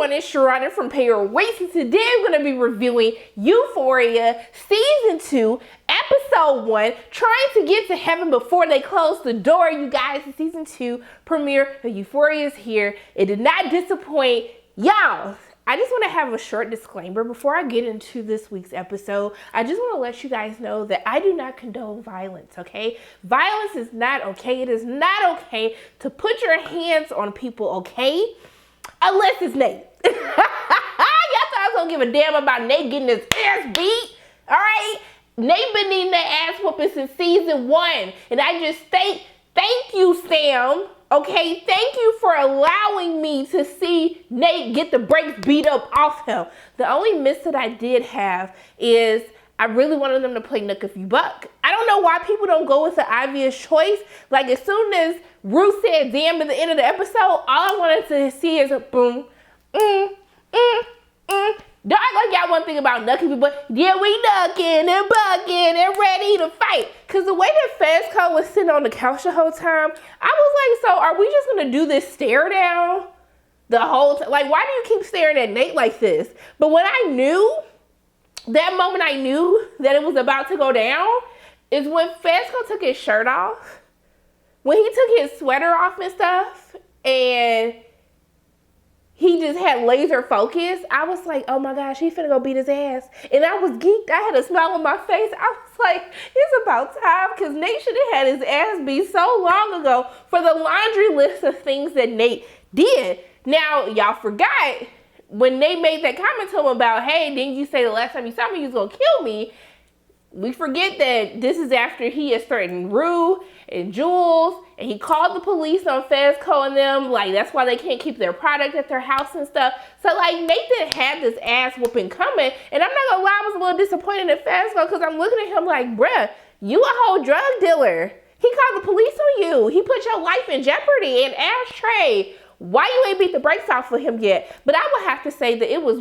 everyone, it's Sharana from Pay Your Waste, and today I'm going to be reviewing Euphoria Season 2, Episode 1, Trying to Get to Heaven Before They Close the Door. You guys, the Season 2 premiere of Euphoria is here. It did not disappoint. Y'all, I just want to have a short disclaimer before I get into this week's episode. I just want to let you guys know that I do not condone violence, okay? Violence is not okay. It is not okay to put your hands on people, okay? Unless it's Nate. Y'all thought I was gonna give a damn about Nate getting his ass beat? All right? Nate been needing that ass whooping since season 1. And I just thank you, Sam. Okay, thank you for allowing me to see Nate get the brakes beat up off him. The only miss that I did have is I really wanted them to play Nook If You Buck. I don't know why people don't go with the obvious choice. Like, as soon as Ruth said damn at the end of the episode, all I wanted to see is a boom, Don't act like y'all want to think about Nook If You Buck. Yeah, we ducking and bucking and ready to fight. Because the way that Fezco was sitting on the couch the whole time, I was like, so are we just going to do this stare down the whole time? Like, why do you keep staring at Nate like this? But when I knew, that moment I knew that it was about to go down is when Fezco took his shirt off. When he took his sweater off and stuff, and he just had laser focus, I was like, oh my gosh, he finna go beat his ass. And I was geeked. I had a smile on my face. I was like, it's about time, because Nate should have had his ass beat so long ago for the laundry list of things that Nate did. Now, y'all forgot when Nate made that comment to him about, hey, didn't you say the last time you saw me you was gonna kill me? We forget that this is after he has threatened Rue and Jules, and he called the police on Fezco and them. Like, that's why they can't keep their product at their house and stuff. So, like, Nathan had this ass whooping coming, and I'm not gonna lie, I was a little disappointed in Fezco, because I'm looking at him like, bruh, you a whole drug dealer. He called the police on you. He put your life in jeopardy. And Ashtray, why you ain't beat the brakes off of him yet? But I would have to say that it was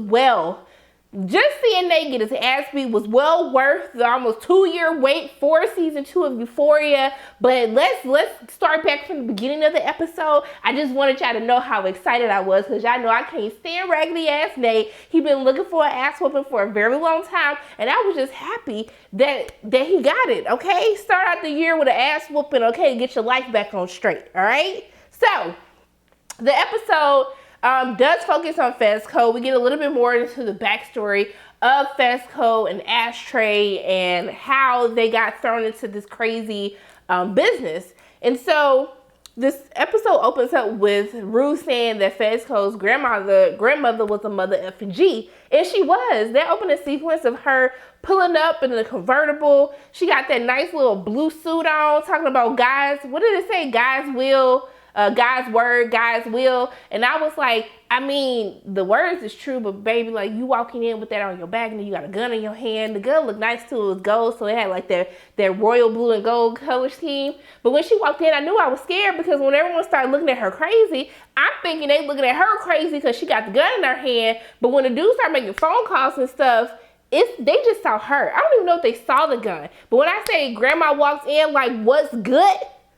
just seeing Nate get his ass beat was well worth the almost 2-year wait for season 2 of Euphoria. But let's start back from the beginning of the episode. I just wanted y'all to know how excited I was, because y'all know I can't stand raggedy ass Nate. He been looking for an ass whooping for a very long time, and I was just happy that he got it. Okay, start out the year with an ass whooping. Okay, get your life back on straight. All right. So the episode does focus on Fezco. We get a little bit more into the backstory of Fezco and Ashtray and how they got thrown into this crazy business. And so this episode opens up with Rue saying that Fezco's grandmother was a mother effing G. And she was. That opening sequence of her pulling up in the convertible. She got that nice little blue suit on, talking about guys. What did it say? Guys will. God's word, God's will. And I was like, I mean, the words is true, but baby, like, you walking in with that on your back, and then you got a gun in your hand. The gun looked nice too. It was gold, so it had like that royal blue and gold color scheme. But when she walked in, I knew I was scared, because when everyone started looking at her crazy, I'm thinking they looking at her crazy because she got the gun in her hand. But when the dudes start making phone calls and stuff, they just saw her. I don't even know if they saw the gun. But when I say grandma walks in like, what's good?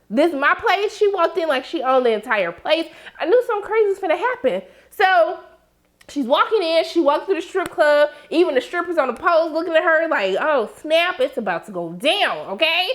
This is my place. She walked in like she owned the entire place. I knew something crazy was gonna happen. So she's walking in. She walked through the strip club. Even the strippers on the post looking at her like, oh snap, it's about to go down, okay?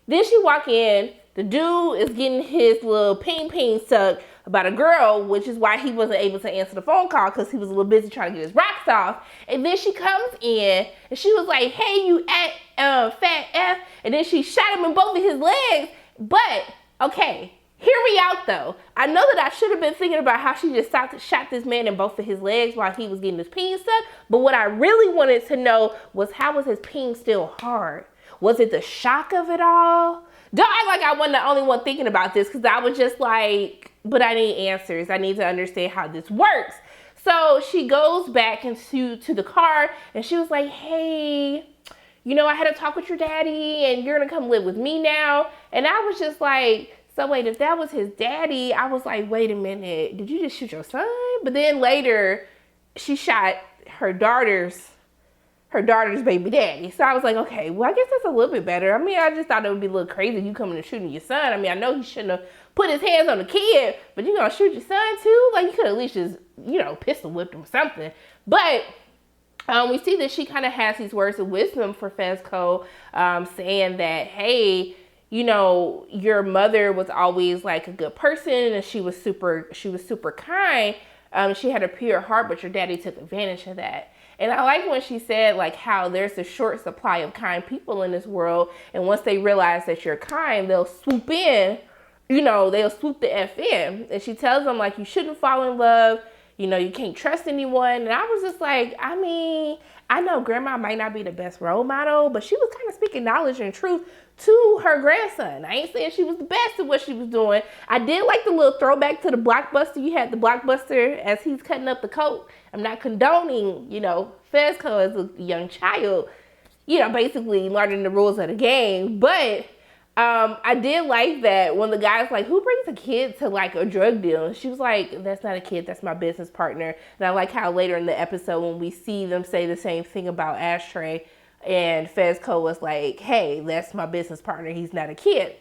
Then she walk in. The dude is getting his little ping sucked about a girl, which is why he wasn't able to answer the phone call, because he was a little busy trying to get his rocks off. And then she comes in and she was like, hey, you fat F. And then she shot him in both of his legs. But, okay, hear me out though. I know that I should have been thinking about how she just shot this man in both of his legs while he was getting his peen sucked. But what I really wanted to know was, how was his peen still hard? Was it the shock of it all? Don't act like I wasn't the only one thinking about this, because I was just like, but I need answers. I need to understand how this works. So she goes back into the car, and she was like, hey, you know, I had a talk with your daddy, and you're gonna come live with me now. And I was just like, so wait, if that was his daddy, I was like, wait a minute, did you just shoot your son? But then later, she shot her daughter's baby daddy. So I was like, okay, well, I guess that's a little bit better. I mean, I just thought it would be a little crazy, you coming and shooting your son. I mean, I know he shouldn't have put his hands on the kid, but you gonna shoot your son too? Like, you could at least just, pistol whipped him or something. But we see that she kind of has these words of wisdom for Fezco, saying that, hey, your mother was always like a good person and she was super kind. She had a pure heart, but your daddy took advantage of that. And I like when she said like how there's a short supply of kind people in this world. And once they realize that you're kind, they'll swoop in, they'll swoop the F in. And she tells them like, you shouldn't fall in love. You can't trust anyone. And I was just like, I know grandma might not be the best role model, but she was kind of speaking knowledge and truth to her grandson. I ain't saying she was the best at what she was doing. I did like the little throwback to the Blockbuster. You had the Blockbuster as he's cutting up the coat. I'm not condoning, Fezco as a young child, basically learning the rules of the game. But I did like that when the guy's like, who brings a kid to like a drug deal? And she was like, that's not a kid, that's my business partner. And I like how later in the episode when we see them say the same thing about Ashtray, and Fezco was like, hey, that's my business partner, he's not a kid.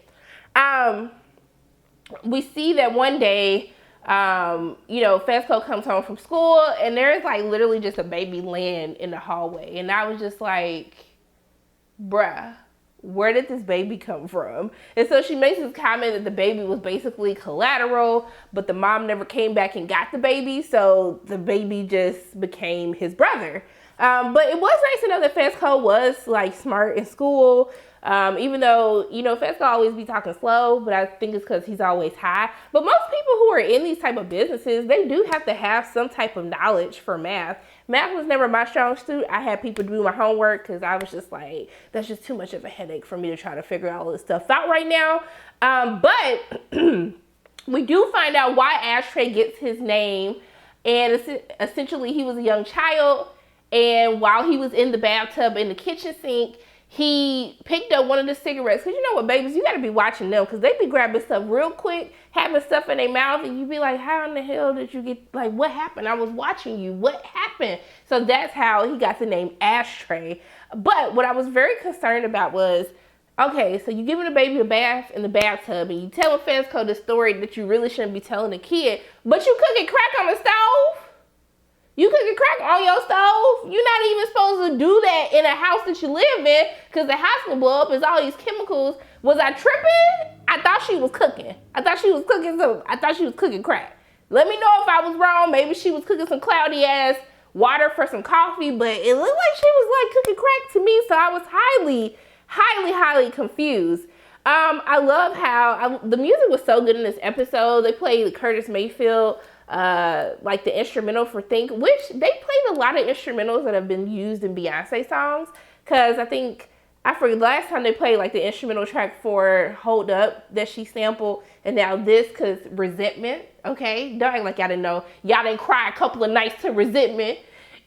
We see that one day, Fezco comes home from school and there's like literally just a baby laying in the hallway. And I was just like, bruh, where did this baby come from? And so she makes this comment that the baby was basically collateral, but the mom never came back and got the baby, so the baby just became his brother. But it was nice to know that Fezco was like smart in school, even though, Fezco always be talking slow, but I think it's because he's always high. But most people who are in these type of businesses, they do have to have some type of knowledge for math. Math was never my strong suit. I had people do my homework because I was just like, that's just too much of a headache for me to try to figure all this stuff out right now. But we do find out why Ashtray gets his name. And essentially he was a young child. And while he was in the bathtub in the kitchen sink, he picked up one of the cigarettes. Because you know what, babies, you got to be watching them. Because they be grabbing stuff real quick, having stuff in their mouth. And you be like, how in the hell did you get, like, what happened? I was watching you. What happened? So that's how he got the name Ashtray. But what I was very concerned about was, okay, so you giving the baby a bath in the bathtub. And you telling Fezco the story that you really shouldn't be telling a kid. But you cooking crack on the stove? You cooking crack on your stove? You're not even supposed to do that in a house that you live in because the house will blow up. There's all these chemicals. Was I tripping? I thought she was cooking. I thought she was cooking crack. Let me know if I was wrong. Maybe she was cooking some cloudy ass water for some coffee, but it looked like she was like cooking crack to me. So I was highly confused. I love how the music was so good in this episode. They played Curtis Mayfield, like the instrumental for Think, which they played a lot of instrumentals that have been used in Beyonce songs. Cause I forget last time they played like the instrumental track for Hold Up that she sampled, and now this, cause Resentment. Okay, don't act like y'all didn't know. Y'all didn't cry a couple of nights to Resentment.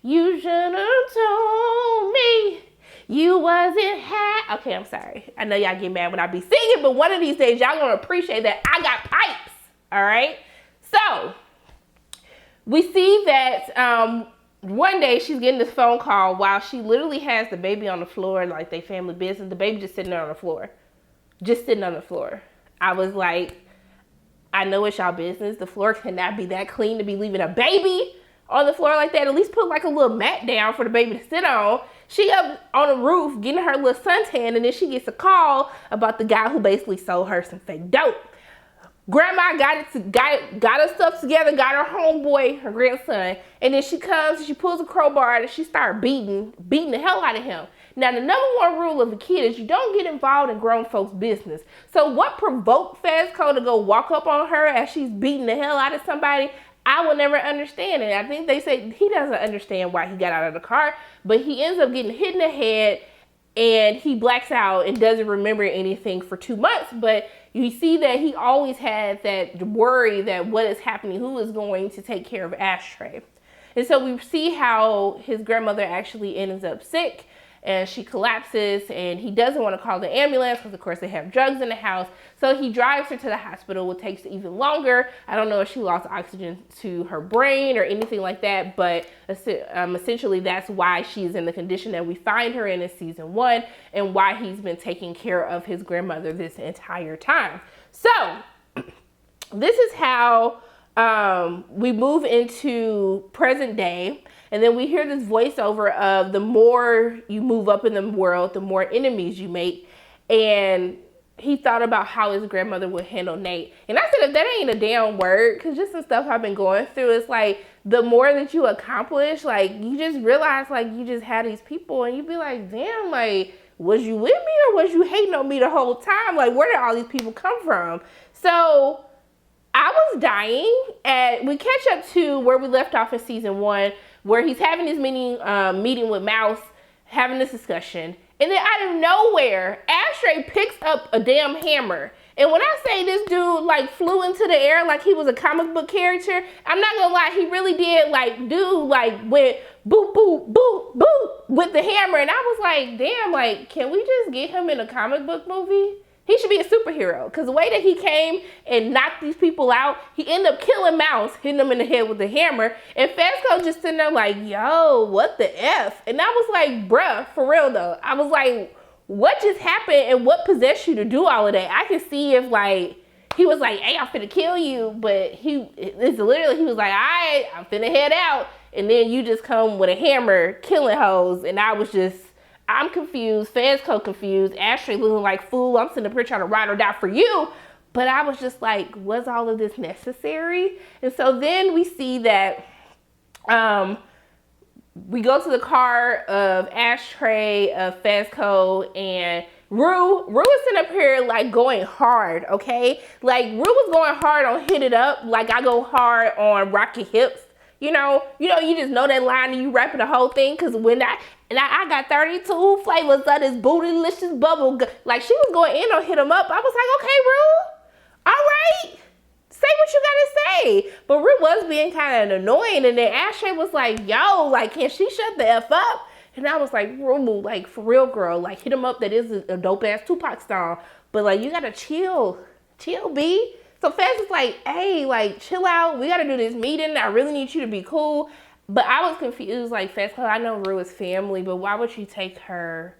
You should have told me you wasn't happy. Okay, I'm sorry. I know y'all get mad when I be singing, but one of these days y'all gonna appreciate that I got pipes. All right. So we see that one day she's getting this phone call while she literally has the baby on the floor, like they family business. The baby just sitting there on the floor. Just sitting on the floor. I was like, I know it's y'all business. The floor cannot be that clean to be leaving a baby on the floor like that. At least put like a little mat down for the baby to sit on. She up on the roof getting her little suntan, and then she gets a call about the guy who basically sold her some fake dope. Grandma got her stuff together, got her homeboy, her grandson, and then she comes and she pulls a crowbar and she starts beating the hell out of him. Now, the number one rule of a kid is you don't get involved in grown folks' business. So what provoked Fezco to go walk up on her as she's beating the hell out of somebody, I will never understand it. I think they say he doesn't understand why he got out of the car, but he ends up getting hit in the head and he blacks out and doesn't remember anything for 2 months. But you see that he always had that worry that what is happening, who is going to take care of Ashtray. And so we see how his grandmother actually ends up sick and she collapses, and he doesn't want to call the ambulance because of course they have drugs in the house. So he drives her to the hospital, which takes even longer. I don't know if she lost oxygen to her brain or anything like that, but essentially that's why she's in the condition that we find her in season 1 and why he's been taking care of his grandmother this entire time. So this is how we move into present day. And then we hear this voiceover of the more you move up in the world, the more enemies you make. And he thought about how his grandmother would handle Nate. And I said, if that ain't a damn word, because just some stuff I've been going through, it's like the more that you accomplish, like you just realize like you just had these people and you be like, damn, like, was you with me or was you hating on me the whole time? Like, where did all these people come from? So I was dying, and we catch up to where we left off in season 1, where he's having this meeting with Mouse, having this discussion. And then out of nowhere, Ashtray picks up a damn hammer. And when I say this dude like flew into the air like he was a comic book character, I'm not gonna lie, he really did like dude like went boop, boop, boop, boop with the hammer. And I was like, damn, like, can we just get him in a comic book movie? He should be a superhero, because the way that he came and knocked these people out, he ended up killing Mouse, hitting him in the head with the hammer. And Fezco just sitting there like, yo, what the F? And I was like, bruh, for real though. I was like, what just happened and what possessed you to do all of that? I could see if like, he was like, hey, I'm finna kill you. But he was like, all right, I'm finna head out. And then you just come with a hammer killing hoes. And I was just, I'm confused, Fezco confused, Ashtray looking like fool. I'm sitting up here trying to ride or die for you. But I was just like, was all of this necessary? And so then we see that we go to the car of Ashtray, of Fezco, and Rue is sitting up here like going hard, okay? Like Rue was going hard on Hit It Up, like I go hard on Rocky Hips. You just know that line and you rapping the whole thing. Cause when I got 32 flavors of this bootylicious bubble gum. Like she was going in on Hit 'em Up. I was like, okay, Rue, all right, say what you gotta say. But Rue was being kind of annoying, and then Ashtray was like, yo, like, can she shut the F up? And I was like, Rue, like, for real, girl, like, Hit 'em Up, that is a dope ass Tupac song, but like, you gotta chill, B. So Fez was like, hey, like, chill out. We got to do this meeting. I really need you to be cool. But I was confused. Like, Fez, I know Rue is family, but why would you take her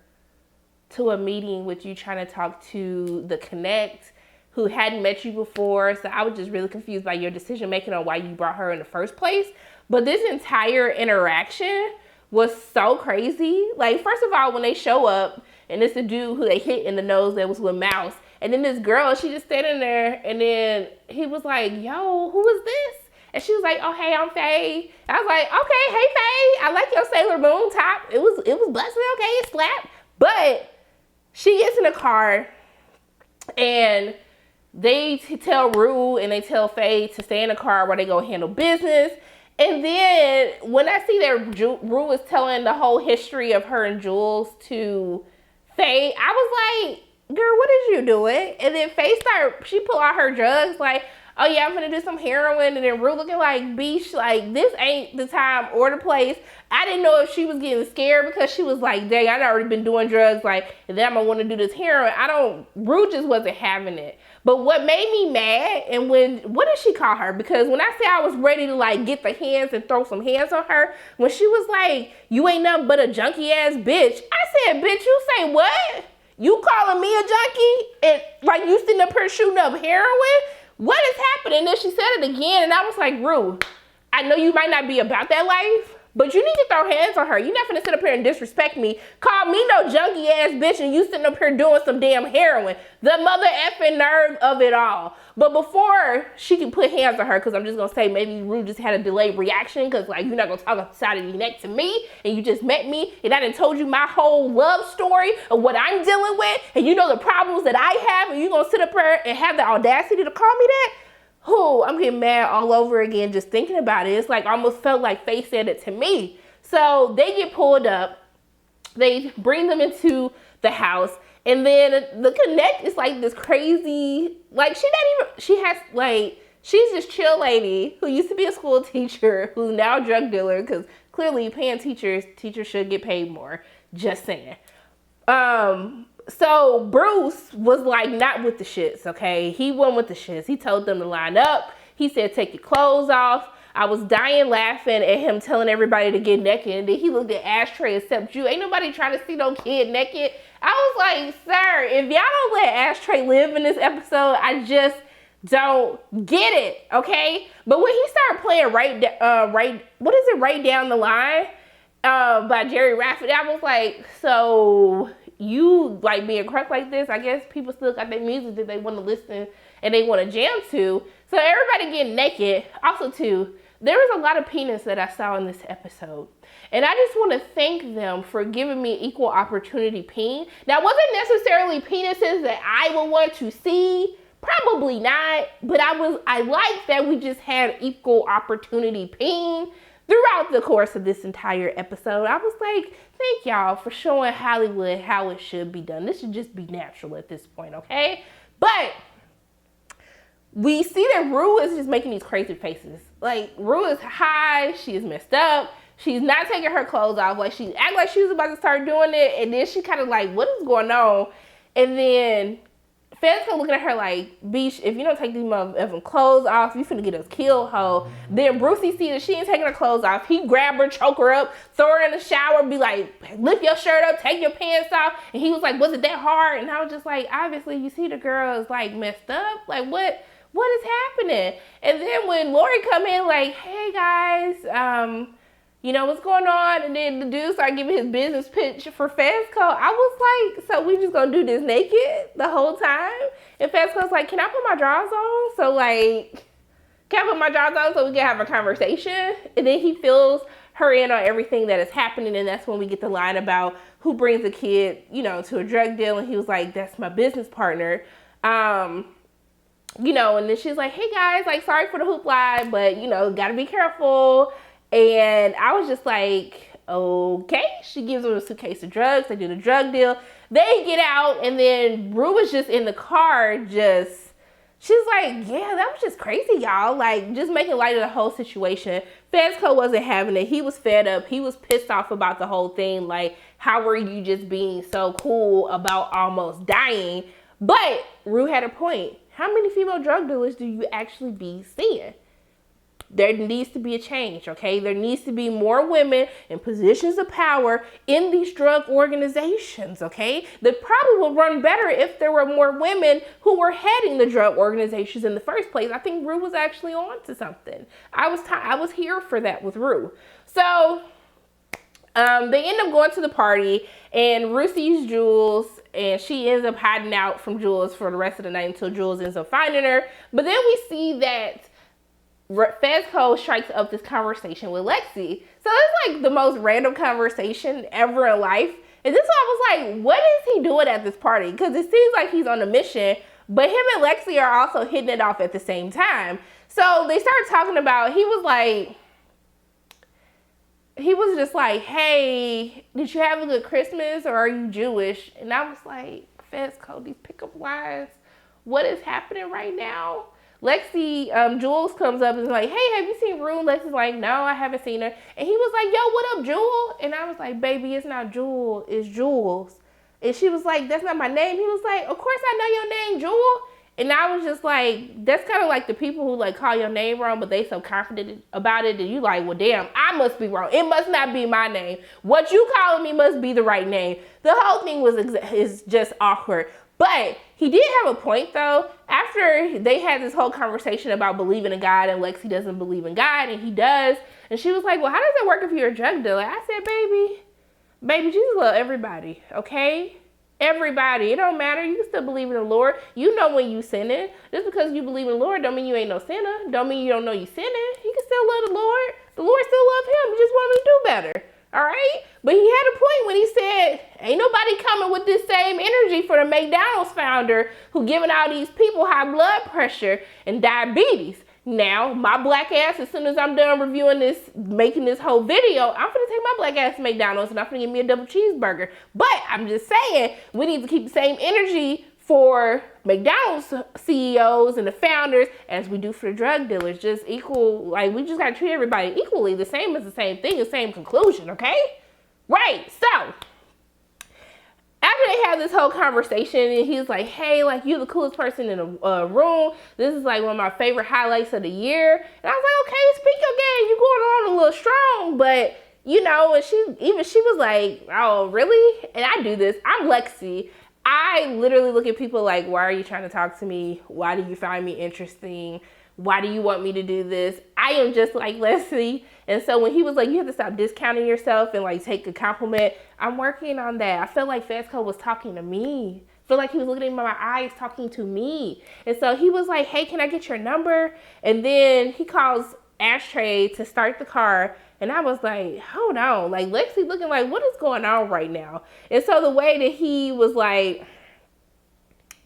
to a meeting with you trying to talk to the Connect who hadn't met you before? So I was just really confused by your decision making on why you brought her in the first place. But this entire interaction was so crazy. Like, first of all, when they show up, and it's the dude who they hit in the nose that was with Mouse. And then this girl, she just standing there, and then he was like, yo, who is this? And she was like, oh, hey, I'm Faye. I was like, okay, hey, Faye, I like your Sailor Moon top. It was busted, okay, it slapped. But she gets in the car, and they tell Rue and they tell Faye to stay in the car while they go handle business. And then when I see that Rue is telling the whole history of her and Jules to Faye, I was like, girl, what is you doing? And then Faye she pull out her drugs, like, oh yeah, I'm gonna do some heroin. And then Rue looking like, beach, like, this ain't the time or the place. I didn't know if she was getting scared because she was like, dang, I'd already been doing drugs, like, and then I'm gonna wanna do this heroin. Rue just wasn't having it. But what made me mad, and what did she call her? Because when I say I was ready to like get the hands and throw some hands on her, when she was like, you ain't nothing but a junkie ass bitch. I said, bitch, you say what? You calling me a junkie? And like you sitting up here shooting up heroin? What is happening? And then she said it again, and I was like, Rue, I know you might not be about that life, but you need to throw hands on her. You're not gonna sit up here and disrespect me. Call me no junkie ass bitch and you sitting up here doing some damn heroin. The mother effing nerve of it all. But before she can put hands on her, because I'm just gonna say maybe Rue just had a delayed reaction, because like you're not gonna talk outside of your neck to me, and you just met me, and I done told you my whole love story of what I'm dealing with, and you know the problems that I have, and you gonna sit up here and have the audacity to call me that? Oh, I'm getting mad all over again just thinking about it. It's like almost felt like Faye said it to me. So they get pulled up. They bring them into the house. And then the Connect is like this crazy, like she's this chill lady who used to be a school teacher who's now a drug dealer, because clearly paying teachers should get paid more. Just saying. So Bruce was like not with the shits, okay? He wasn't with the shits. He told them to line up. He said, take your clothes off. I was dying laughing at him telling everybody to get naked. And then he looked at Ashtray, except you. Ain't nobody trying to see no kid naked. I was like, sir, if y'all don't let Ashtray live in this episode, don't get it, okay? But when he started playing Right Down the Line by Jerry Rafferty, I was like, so you like being crunk like this? I guess people still got their music that they want to listen and they want to jam to. So everybody getting naked. Also too, there was a lot of penis that I saw in this episode. And I just want to thank them for giving me equal opportunity peen. Now, wasn't necessarily penises that I would want to see. Probably not. But I like that we just had equal opportunity peen throughout the course of this entire episode. I was like, thank y'all for showing Hollywood how it should be done. This should just be natural at this point, okay? But we see that Rue is just making these crazy faces. Like, Rue is high. She is messed up. She's not taking her clothes off. Like, she act like she was about to start doing it. And then she kind of like, what is going on? And then Fezco looking at her like, Beach, if you don't take these motherfucking clothes off, you finna get us killed, ho. Then Brucey see that she ain't taking her clothes off. He grab her, choke her up, throw her in the shower, be like, lift your shirt up, take your pants off. And he was like, was it that hard? And I was just like, obviously, you see the girl is like messed up. Like, what is happening? And then when Lori come in like, hey guys, you know what's going on? And then the dude started giving his business pitch for Fezco. I was like, so we just gonna do this naked the whole time? And Fezco's like, can I put my drawers on? So like, can I put my drawers on so we can have a conversation? And then he fills her in on everything that is happening. And that's when we get the line about who brings a kid, you know, to a drug deal. And he was like, that's my business partner. You know, and then she's like, hey guys, like, sorry for the hoopla, but you know, gotta be careful. And I was just like, okay. She gives him a suitcase of drugs. They do the drug deal. They get out, and then Rue was just in the car, she's like, yeah, that was just crazy, y'all. Like, just making light of the whole situation. Fezco wasn't having it. He was fed up. He was pissed off about the whole thing. Like, how were you just being so cool about almost dying? But Rue had a point. How many female drug dealers do you actually be seeing? There needs to be a change, okay? There needs to be more women in positions of power in these drug organizations, okay? They probably would run better if there were more women who were heading the drug organizations in the first place. I think Rue was actually on to something. I was here for that with Rue. So they end up going to the party, and Rue sees Jules, and she ends up hiding out from Jules for the rest of the night until Jules ends up finding her. But then we see that Fezco strikes up this conversation with Lexi. So it's like the most random conversation ever in life. And this one I was like, what is he doing at this party? Because it seems like he's on a mission, but him and Lexi are also hitting it off at the same time. So they started talking about, he was just like, hey, did you have a good Christmas, or are you Jewish? And I was like, Fezco, these pickup lines, what is happening right now? Lexi, Jules comes up and is like, hey, have you seen Rue? Lexi's like, no, I haven't seen her. And he was like, yo, what up, Jewel? And I was like, baby, it's not Jewel, it's Jules. And she was like, that's not my name. He was like, of course I know your name, Jewel. And I was just like, that's kind of like the people who like call your name wrong, but they so confident about it that you like, well, damn, I must be wrong. It must not be my name. What you calling me must be the right name. The whole thing is just awkward. But he did have a point, though. After they had this whole conversation about believing in God, and Lexi doesn't believe in God, and he does. And she was like, well, how does it work if you're a drug dealer? I said, baby, Jesus loves everybody, okay? Everybody. It don't matter. You can still believe in the Lord. You know when you sinning. Just because you believe in the Lord don't mean you ain't no sinner. Don't mean you don't know you sinning. You can still love the Lord. The Lord still love him. You just want him to do better. All right? But he had a point when he said, ain't nobody coming with this same energy for the McDonald's founder who giving all these people high blood pressure and diabetes. Now, my black ass, as soon as I'm done reviewing this, making this whole video, I'm going to take my black ass to McDonald's and I'm going to get me a double cheeseburger. But I'm just saying, we need to keep the same energy for McDonald's CEOs and the founders as we do for the drug dealers. Just equal, like, we just got to treat everybody equally. The same is the same thing, the same conclusion, okay? Right, so after they have this whole conversation, and he's like, hey, like, you're the coolest person in the room. This is like one of my favorite highlights of the year. And I was like, okay, speak your game. You're going on a little strong, but you know, and she was like, oh, really? And I do this. I'm Lexi. I literally look at people like, why are you trying to talk to me? Why do you find me interesting? Why do you want me to do this? I am just like Leslie. And so when he was like, you have to stop discounting yourself and like take a compliment, I'm working on that. I feel like Fezco was talking to me. I feel like he was looking in my eyes, talking to me. And so he was like, hey, can I get your number? And then he calls Ashtray to start the car. And I was like, hold on. Like, Lexi looking like, what is going on right now? And so the way that he was like,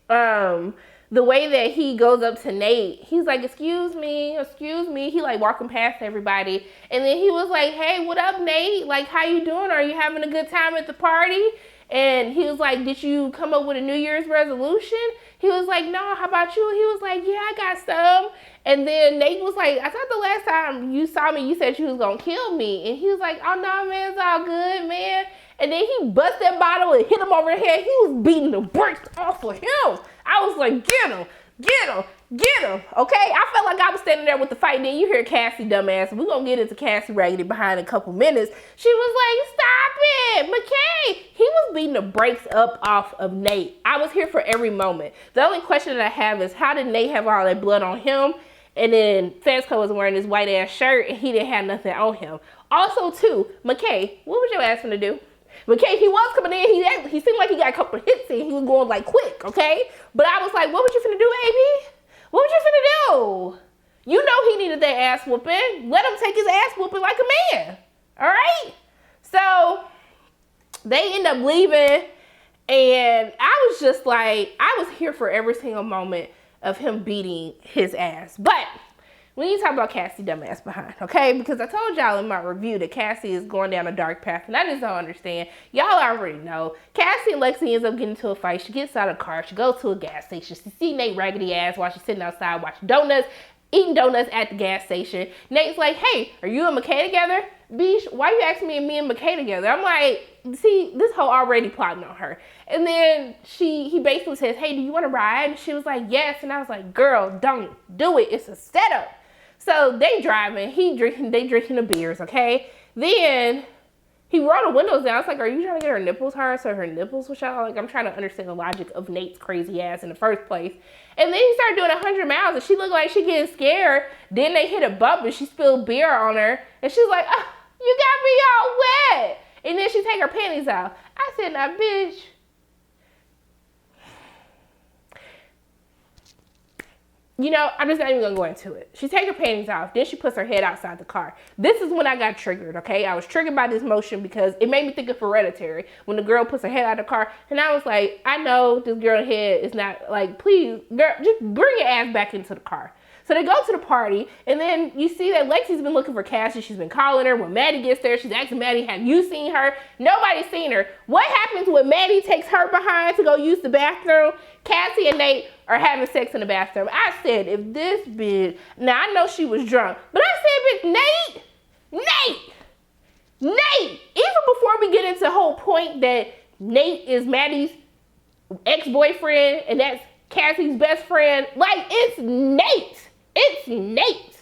the way that he goes up to Nate, he's like, excuse me. He like walking past everybody. And then he was like, hey, what up, Nate? Like, how you doing? Are you having a good time at the party? And he was like, did you come up with a New Year's resolution? He was like, no, how about you? He was like, yeah, I got some. And then Nate was like, I thought the last time you saw me, you said you was going to kill me. And he was like, oh, no, man, it's all good, man. And then he bust that bottle and hit him over the head. He was beating the brakes off of him. I was like, get him. Okay, I felt like I was standing there with the fight. Then you hear Cassie, dumbass. We're going to get into Cassie Raggedy behind a couple minutes. She was like, stop it, McKay. He was beating the brakes up off of Nate. I was here for every moment. The only question that I have is, how did Nate have all that blood on him? And then Fezco was wearing this white ass shirt and he didn't have nothing on him. Also, too, McKay, what was your ass gonna do? McKay, he was coming in, he seemed like he got a couple of hits in, he was going like quick, okay? But I was like, what was you finna do, AB? What was you finna do? You know he needed that ass whooping. Let him take his ass whooping like a man, all right? So they end up leaving and I was just like, I was here for every single moment of him beating his ass. But we need to talk about Cassie dumbass behind, okay? Because I told y'all in my review that Cassie is going down a dark path, and I just don't understand. Y'all already know. Cassie and Lexi ends up getting into a fight. She gets out of the car. She goes to a gas station. She sees Nate raggedy ass while she's sitting outside watching donuts, eating donuts at the gas station. Nate's like, hey, are you and McKay together? Beesh, why you asking me and McKay together? I'm like, see, this hoe already plotting on her. And then he basically says, hey, do you want to ride? And she was like, yes. And I was like, girl, don't do it. It's a setup. So they driving, they drinking the beers, okay? Then he rolled the windows down. I was like, are you trying to get her nipples hard so her nipples will show? Like, I'm trying to understand the logic of Nate's crazy ass in the first place. And then he started doing 100 miles and she looked like she getting scared. Then they hit a bump and she spilled beer on her. And she's like, oh, you got me all wet. And then she take her panties off. I said, now, bitch. You know, I'm just not even gonna go into it. She takes her panties off, then she puts her head outside the car. This is when I got triggered, okay? I was triggered by this motion because it made me think of Hereditary when the girl puts her head out of the car. And I was like, I know this girl's head is not, like, please, girl, just bring your ass back into the car. So they go to the party, and then you see that Lexi's been looking for Cassie. She's been calling her. When Maddie gets there, she's asking Maddie, have you seen her? Nobody's seen her. What happens when Maddie takes her behind to go use the bathroom? Cassie and Nate are having sex in the bathroom. I said, if this bitch, now I know she was drunk, but I said, bitch, Nate, even before we get into the whole point that Nate is Maddie's ex-boyfriend and that's Cassie's best friend, like, it's Nate. It's Nate.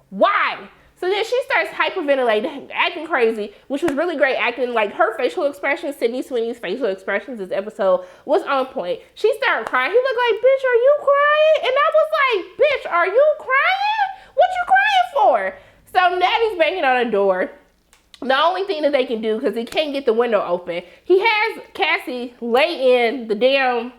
Why? So then she starts hyperventilating, acting crazy, which was really great acting. Like, her facial expressions, Sydney Sweeney's facial expressions this episode was on point. She started crying. He looked like, bitch, are you crying? And I was like, bitch, are you crying? What you crying for? So Natty's banging on the door. The only thing that they can do, because he can't get the window open, he has Cassie lay in the damn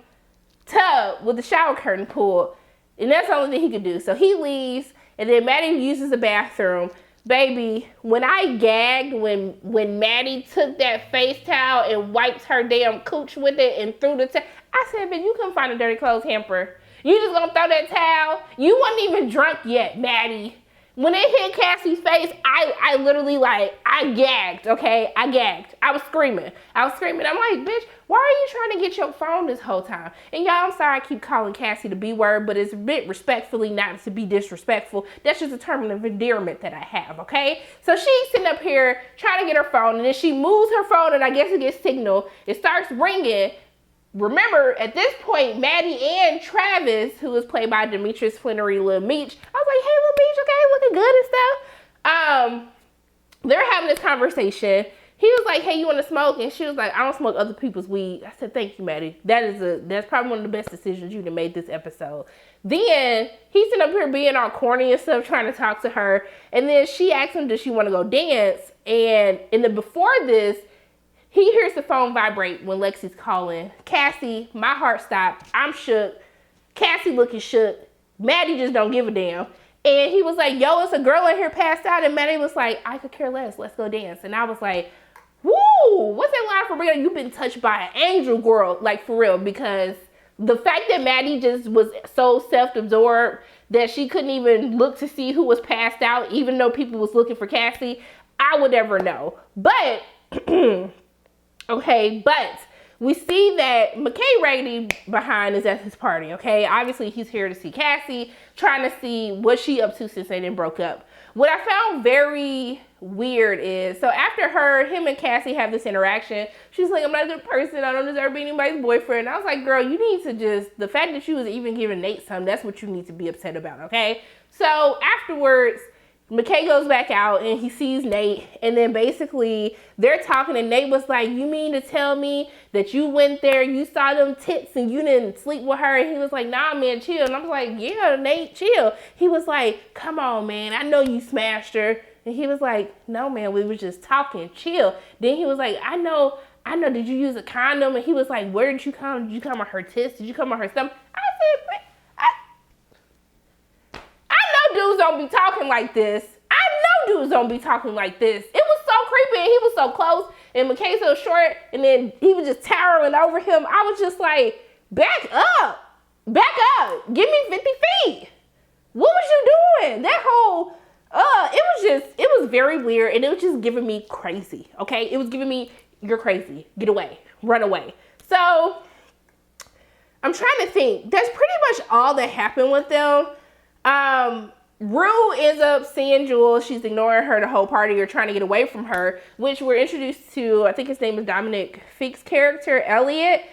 tub with the shower curtain pulled. And that's the only thing he could do. So he leaves, and then Maddie uses the bathroom. Baby, when I gagged when Maddie took that face towel and wiped her damn cooch with it and threw the towel, I said, man, you couldn't find a dirty clothes hamper. You just gonna throw that towel? You wasn't even drunk yet, Maddie. When it hit Cassie's face, I literally, like, I gagged, okay? I gagged. I was screaming. I'm like, bitch, why are you trying to get your phone this whole time? And y'all, I'm sorry I keep calling Cassie the B word, but it's a bit respectfully, not to be disrespectful. That's just a term of endearment that I have, okay? So she's sitting up here trying to get her phone, and then she moves her phone, and I guess it gets signal. It starts ringing. Remember, at this point, Maddie and Travis, who is played by Demetrius Flannery Lil Meech, I was like, hey, Lil Meech, okay, looking good and stuff. They're having this conversation. he was like, hey, you want to smoke? And she was like, I don't smoke other people's weed. I said, thank you, Maddie. That's probably one of the best decisions you have made this episode. Then he's sitting up here being all corny and stuff, trying to talk to her. And then she asked him, does she want to go dance? And before this, he hears the phone vibrate when Lexi's calling. Cassie, my heart stopped. I'm shook. Cassie looking shook. Maddie just don't give a damn. And he was like, yo, it's a girl in here passed out. And Maddie was like, I could care less. Let's go dance. And I was like, woo, what's that line for real? You've been touched by an angel, girl. Like, for real. Because the fact that Maddie just was so self-absorbed that she couldn't even look to see who was passed out, even though people was looking for Cassie, I would never know. But, okay, but we see that McKay Rainey behind is at his party, okay? Obviously, he's here to see Cassie, trying to see what she up to since they didn't broke up. What I found very weird is, so after him and Cassie have this interaction, she's like, I'm not a good person. I don't deserve being anybody's boyfriend. And I was like, girl, you need to just, the fact that you was even giving Nate something, that's what you need to be upset about, okay? So afterwards, McKay goes back out and he sees Nate, and then basically they're talking and Nate was like, you mean to tell me that you went there, you saw them tits and you didn't sleep with her? And he was like, nah, man, chill. And I was like, yeah, Nate, chill. He was like, come on, man, I know you smashed her. And he was like, no, man, we were just talking, chill. Then he was like, I know, did you use a condom? And he was like, where did you come? Did you come on her tits? Did you come on her stomach? I said, I know dudes don't be talking like this. It was so creepy, and he was so close, and McKay so short, and then he was just towering over him. I was just like, back up, give me 50 feet. What was you doing? That whole, it was very weird, and it was just giving me crazy, okay? It was giving me, you're crazy, get away, run away. So, I'm trying to think, that's pretty much all that happened with them. Rue ends up seeing Jules. She's ignoring her the whole party or trying to get away from her, which we're introduced to, I think his name is Dominic Feek's character, Elliot.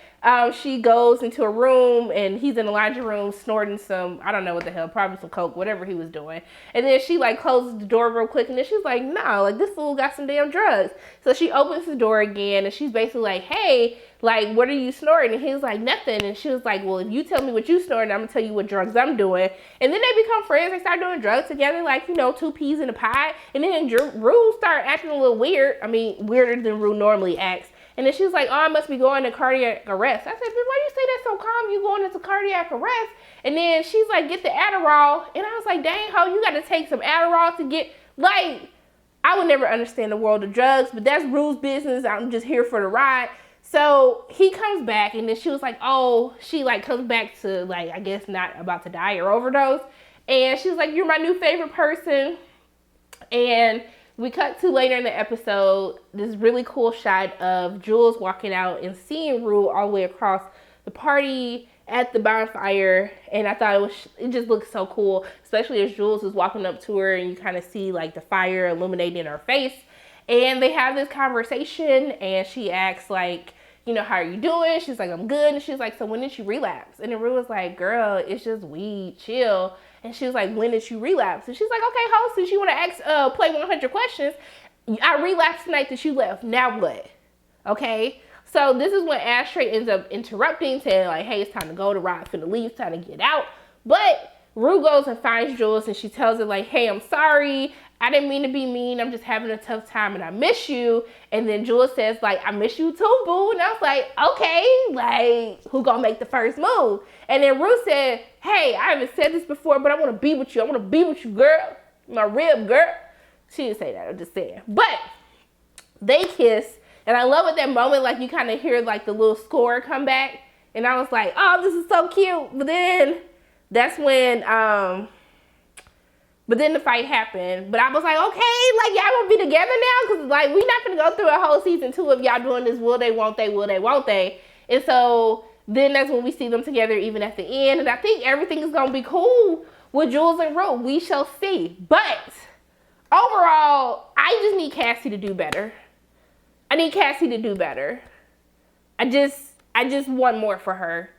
She goes into a room and he's in the laundry room snorting some, I don't know what the hell, probably some coke, whatever he was doing. And then she like closes the door real quick and then she's like, no, like this fool got some damn drugs. So she opens the door again and she's basically like, hey, like, what are you snorting? And he's like, nothing. And she was like, well, if you tell me what you snorting, I'm gonna tell you what drugs I'm doing. And then they become friends. They start doing drugs together, like, you know, 2 peas in a pod. And then Rue started acting a little weird. I mean, weirder than Rue normally acts. And then she was like, oh, I must be going to cardiac arrest. I said, but why you say that so calm? You going into cardiac arrest? And then she's like, get the Adderall. And I was like, dang, ho, you got to take some Adderall to get, like, I would never understand the world of drugs, but that's Rue's business. I'm just here for the ride. So he comes back and then she was like, oh, she like comes back to like, I guess not about to die or overdose. And she was like, you're my new favorite person. And we cut to later in the episode, this really cool shot of Jules walking out and seeing Rue all the way across the party at the bonfire. And I thought it just looked so cool, especially as Jules is walking up to her and you kind of see like the fire illuminating her face. And they have this conversation and she asks like, you know, how are you doing? She's like, I'm good. And she's like, so when did you relapse? And then Rue was like, girl, it's just weed, chill. And she was like, when did you relapse? And she's like, okay, ho, since you want to play 100 questions, I relapsed the night that you left. Now what? Okay. So this is when Ashtray ends up interrupting, saying like, hey, it's time to go. The ride's finna leave, it's time to get out. But Rue goes and finds Jules and she tells her like, hey, I'm sorry. I didn't mean to be mean. I'm just having a tough time and I miss you. And then Jules says like, I miss you too, boo. And I was like, okay, like who gonna make the first move? And then Rue said, hey, I haven't said this before, but I want to be with you. I want to be with you, girl. My rib, girl. She didn't say that, I'm just saying. But they kiss. And I love at that moment, like you kind of hear like the little score come back. And I was like, oh, this is so cute. But then that's when, but then the fight happened. But I was like, okay, like y'all gonna be together now? Cause like we not gonna go through a whole season 2 of y'all doing this will they, won't they, will they, won't they? And so then that's when we see them together even at the end. And I think everything is gonna be cool with Jules and Rue. We shall see. But overall, I just need Cassie to do better. I need Cassie to do better. I just want more for her.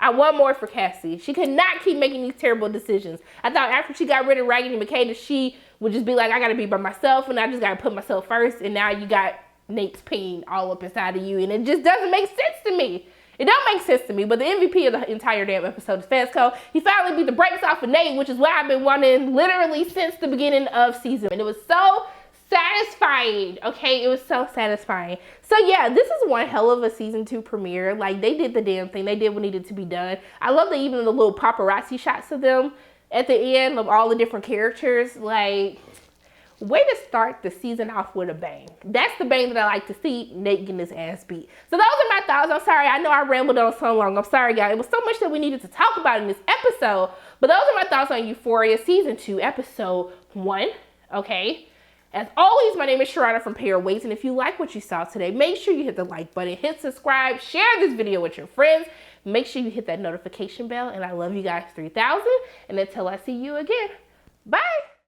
I want more for Cassie. She could not keep making these terrible decisions. I thought after she got rid of Raggedy McKay that she would just be like, I gotta be by myself and I just gotta put myself first. And now you got Nate's pain all up inside of you, and it just doesn't make sense to me. It don't make sense to me, but the MVP of the entire damn episode is Fezco. He finally beat the brakes off of Nate, which is what I've been wanting literally since the beginning of season. And it was so satisfying, okay? It was so satisfying. So yeah, this is one hell of a season 2 premiere. Like, they did the damn thing. They did what needed to be done. I love that even the little paparazzi shots of them at the end of all the different characters. Like, way to start the season off with a bang. That's the bang that I like to see, Nate getting his ass beat. So those are my thoughts. I'm sorry, I know I rambled on so long. I'm sorry, guys. It was so much that we needed to talk about in this episode. But those are my thoughts on Euphoria season 2, episode 1, okay? As always, my name is Sharana from Pair Ways, and if you like what you saw today, make sure you hit the like button, hit subscribe, share this video with your friends. Make sure you hit that notification bell, and I love you guys 3000. And until I see you again, bye.